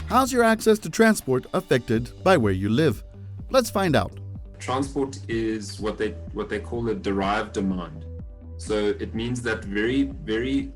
How's your access to transport affected by where you live? Let's find out. Transport is what they call a derived demand. So it means that very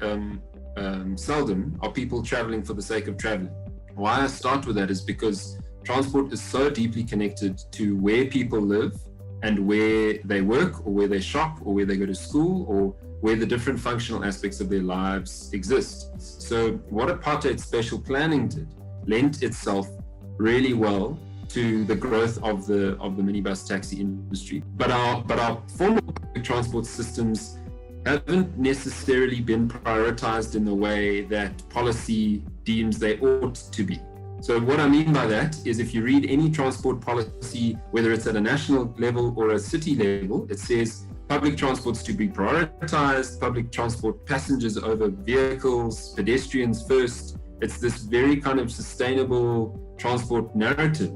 seldom are people traveling for the sake of traveling. Why I start with that is because transport is so deeply connected to where people live and where they work or where they shop or where they go to school or where the different functional aspects of their lives exist. So what apartheid special planning did lent itself really well to the growth of the minibus taxi industry. But our formal public transport systems haven't necessarily been prioritized in the way that policy deems they ought to be. So what I mean by that is if you read any transport policy, whether it's at a national level or a city level, it says public transport's to be prioritized, public transport passengers over vehicles, pedestrians first. It's this very kind of sustainable transport narrative.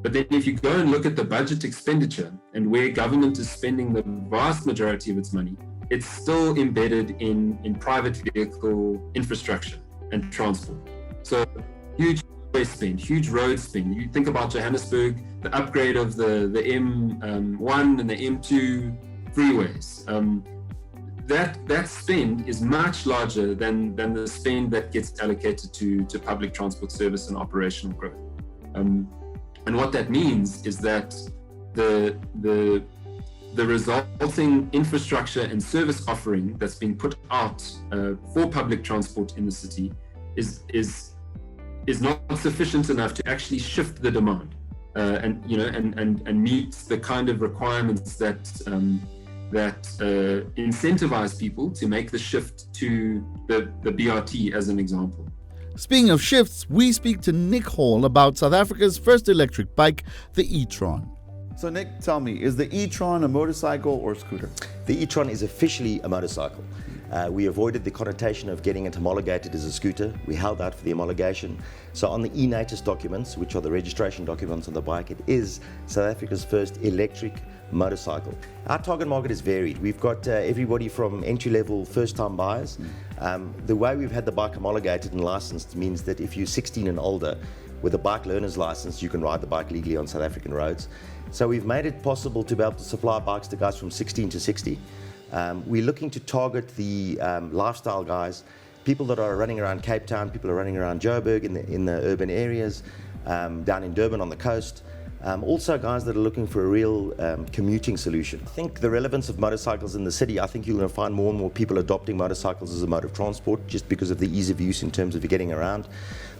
But then if you go and look at the budget expenditure and where government is spending the vast majority of its money, it's still embedded in private vehicle infrastructure and transport. So huge spend, huge road spend. You think about Johannesburg, the upgrade of the M1 and the M2 freeways. That spend is much larger than the spend that gets allocated to public transport service and operational growth. And what that means is that the resulting infrastructure and service offering that's being put out for public transport in the city is not sufficient enough to actually shift the demand and meet the kind of requirements that incentivize people to make the shift to the BRT as an example. Speaking of shifts, we speak to Nick Hall about South Africa's first electric bike, the Etron. So Nick, tell me, is the Etron a motorcycle or scooter? The Etron is officially a motorcycle. We avoided the connotation of getting it homologated as a scooter. We held out for the homologation. So on the e-Natus documents, which are the registration documents on the bike, it is South Africa's first electric motorcycle. Our target market is varied. We've got everybody from entry-level first-time buyers. The way we've had the bike homologated and licensed means that if you're 16 and older, with a bike learner's license, you can ride the bike legally on South African roads. So we've made it possible to be able to supply bikes to guys from 16 to 60. We're looking to target the lifestyle guys, people that are running around Cape Town, people are running around Joburg in the urban areas, down in Durban on the coast. Also guys that are looking for a real commuting solution. I think the relevance of motorcycles in the city, I think you're going to find more and more people adopting motorcycles as a mode of transport just because of the ease of use in terms of getting around.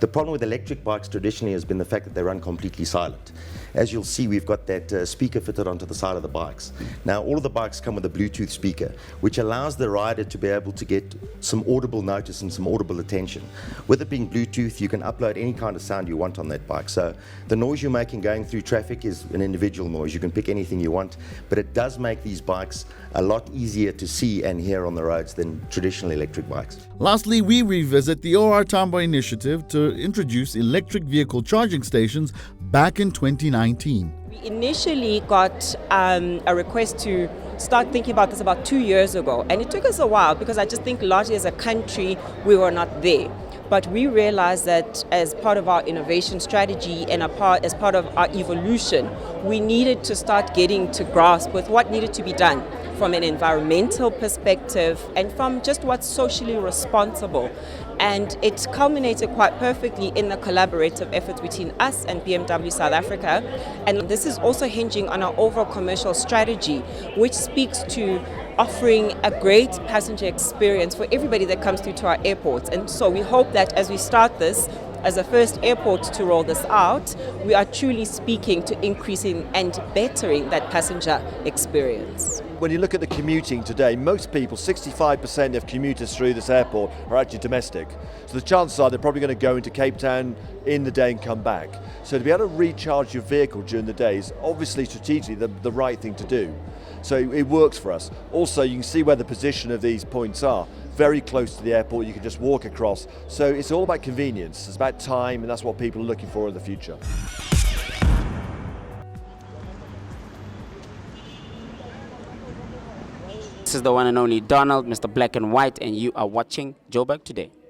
The problem with electric bikes traditionally has been the fact that they run completely silent. As you'll see, we've got that speaker fitted onto the side of the bikes. Now, all of the bikes come with a Bluetooth speaker, which allows the rider to be able to get some audible notice and some audible attention. With it being Bluetooth, you can upload any kind of sound you want on that bike. So the noise you're making going through traffic is an individual noise. You can pick anything you want, but it does make these bikes a lot easier to see and hear on the roads than traditional electric bikes. Lastly, we revisit the OR Tambo initiative to introduce electric vehicle charging stations back in 2019. We initially got a request to start thinking about this about 2 years ago, and it took us a while because I just think largely as a country we were not there. But we realized that as part of our innovation strategy and as part of our evolution, we needed to start getting to grasp with what needed to be done from an environmental perspective and from just what's socially responsible. And it culminated quite perfectly in the collaborative efforts between us and BMW South Africa. And this is also hinging on our overall commercial strategy, which speaks to offering a great passenger experience for everybody that comes through to our airports. And so we hope that as we start this, as the first airport to roll this out, we are truly speaking to increasing and bettering that passenger experience. When you look at the commuting today, most people, 65% of commuters through this airport are actually domestic. So the chances are they're probably going to go into Cape Town in the day and come back. So to be able to recharge your vehicle during the day is obviously strategically the right thing to do. So it works for us. Also, you can see where the position of these points are. Very close to the airport, you can just walk across. So it's all about convenience, it's about time, and that's what people are looking for in the future. This is the one and only Donald, Mr. Black and White, and you are watching Joburg Today.